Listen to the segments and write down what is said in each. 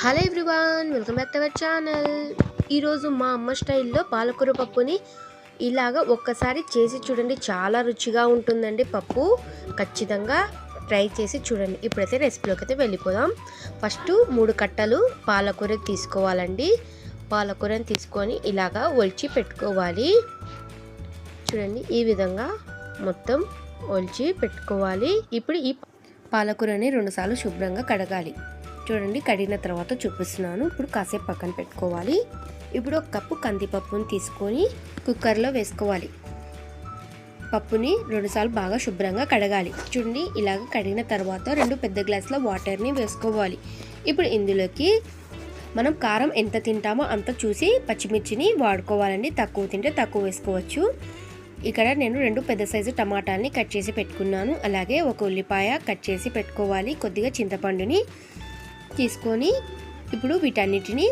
Hello everyone, welcome back to our channel. ఈరోజు మా అమ్మ స్టైల్లో పాలకూర పప్పుని ఇలాగ ఒక్కసారి చేసి చూడండి. చాలా రుచిగా ఉంటుందండి. పప్పు ఖచ్చితంగా ట్రై చేసి చూడండి. ఇప్పుడైతే రెసిపీలోకి అయితే వెళ్ళిపోదాం. ఫస్ట్ 3 కట్టలు పాలకూర తీసుకోవాలండి. పాలకూరని తీసుకొని ఇలాగ ఒలిచి పెట్టుకోవాలి. చూడండి, ఈ విధంగా మొత్తం ఒలిచి పెట్టుకోవాలి. ఇప్పుడు ఈ పాలకూరని 2 సార్లు శుభ్రంగా కడగాలి. చూడండి, కడిగిన తర్వాత చూపిస్తున్నాను. ఇప్పుడు కాసేపు పక్కన పెట్టుకోవాలి. ఇప్పుడు 1 కప్పు కందిపప్పుని తీసుకొని కుక్కర్లో వేసుకోవాలి. పప్పుని 2 సార్లు బాగా శుభ్రంగా కడగాలి. చూడండి, ఇలాగ కడిగిన తర్వాత 2 పెద్ద గ్లాసుల వాటర్ని వేసుకోవాలి. ఇప్పుడు ఇందులోకి మనం కారం ఎంత తింటామో అంత చూసి పచ్చిమిర్చిని వాడుకోవాలండి. తక్కువ తింటే తక్కువ వేసుకోవచ్చు. ఇక్కడ నేను 2 పెద్ద సైజు టమాటాలని కట్ చేసి పెట్టుకున్నాను. అలాగే 1 ఉల్లిపాయ కట్ చేసి పెట్టుకోవాలి. కొద్దిగా చింతపండుని తీసుకొని ఇప్పుడు వీటన్నిటిని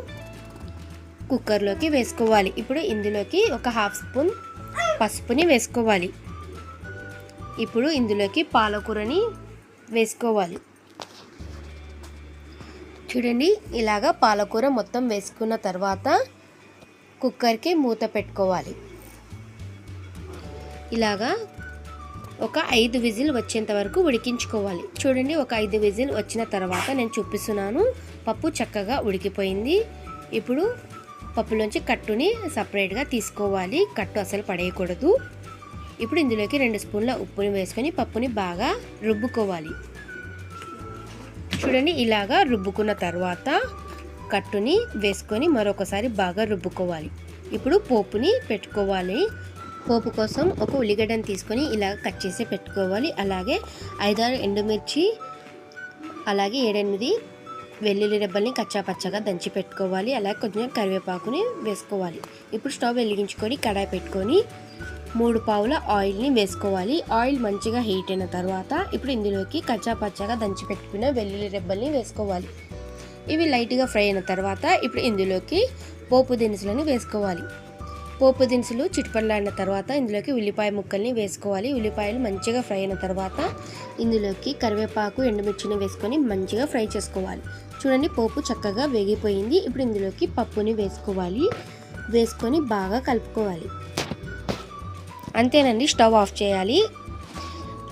కుక్కర్లోకి వేసుకోవాలి. ఇప్పుడు ఇందులోకి 1/2 స్పూన్ పసుపుని వేసుకోవాలి. ఇప్పుడు ఇందులోకి పాలకూరని వేసుకోవాలి. చూడండి, ఇలాగా పాలకూర మొత్తం వేసుకున్న తర్వాత కుక్కర్కి మూత పెట్టుకోవాలి. ఇలాగా ఒక 5 విజిల్ వచ్చేంత వరకు ఉడికించుకోవాలి. చూడండి, ఒక 5 విజిల్ వచ్చిన తర్వాత నేను చూపిస్తున్నాను. పప్పు చక్కగా ఉడికిపోయింది. ఇప్పుడు పప్పులోంచి కట్టుని సపరేట్గా తీసుకోవాలి. కట్టు అసలు పడేయకూడదు. ఇప్పుడు ఇందులోకి 2 స్పూన్ల ఉప్పుని వేసుకొని పప్పుని బాగా రుబ్బుకోవాలి. చూడండి, ఇలాగా రుబ్బుకున్న తర్వాత కట్టుని వేసుకొని మరొకసారి బాగా రుబ్బుకోవాలి. ఇప్పుడు పోపుని పెట్టుకోవాలి. పోపు కోసం 1 ఉల్లిగడ్డను తీసుకొని ఇలా కట్ చేసి పెట్టుకోవాలి. అలాగే 5-6 ఎండుమిర్చి, అలాగే 7-8 వెల్లుల్లి రెబ్బల్ని కచ్చాపచ్చగా దంచి పెట్టుకోవాలి. అలాగే కొంచెం కరివేపాకుని వేసుకోవాలి. ఇప్పుడు స్టవ్ వెలిగించుకొని కడాయి పెట్టుకొని 3 పావుల ఆయిల్ని వేసుకోవాలి. ఆయిల్ మంచిగా హీట్ అయిన తర్వాత ఇప్పుడు ఇందులోకి కచ్చాపచ్చగా దంచి పెట్టుకున్న వెల్లుల్లి రెబ్బల్ని వేసుకోవాలి. ఇవి లైట్గా ఫ్రై అయిన తర్వాత ఇప్పుడు ఇందులోకి పోపు దినుసులను వేసుకోవాలి. పోపు దినుసులు చిటపటలాడిన తర్వాత ఇందులోకి ఉల్లిపాయ ముక్కల్ని వేసుకోవాలి. ఉల్లిపాయలు మంచిగా ఫ్రై అయిన తర్వాత ఇందులోకి కరివేపాకు, ఎండుమిర్చిని వేసుకొని మంచిగా ఫ్రై చేసుకోవాలి. చూడండి, పోపు చక్కగా వేగిపోయింది. ఇప్పుడు ఇందులోకి పప్పుని వేసుకోవాలి. వేసుకొని బాగా కలుపుకోవాలి. అంతేనండి, స్టవ్ ఆఫ్ చేయాలి.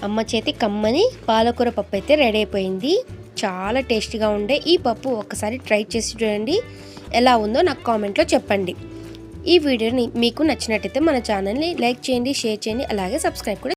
అమ్మ చేతి కమ్మని పాలకూర పప్పు అయితే రెడీ అయిపోయింది. చాలా టేస్టీగా ఉండే ఈ పప్పు ఒక్కసారి ట్రై చేసి చూడండి. ఎలా ఉందో నాకు కామెంట్లో చెప్పండి. ఈ వీడియోని మీకు నచ్చినట్టయితే మన ఛానల్ని లైక్ చేయండి, షేర్ చేయండి, అలాగే సబ్స్క్రైబ్ కూడా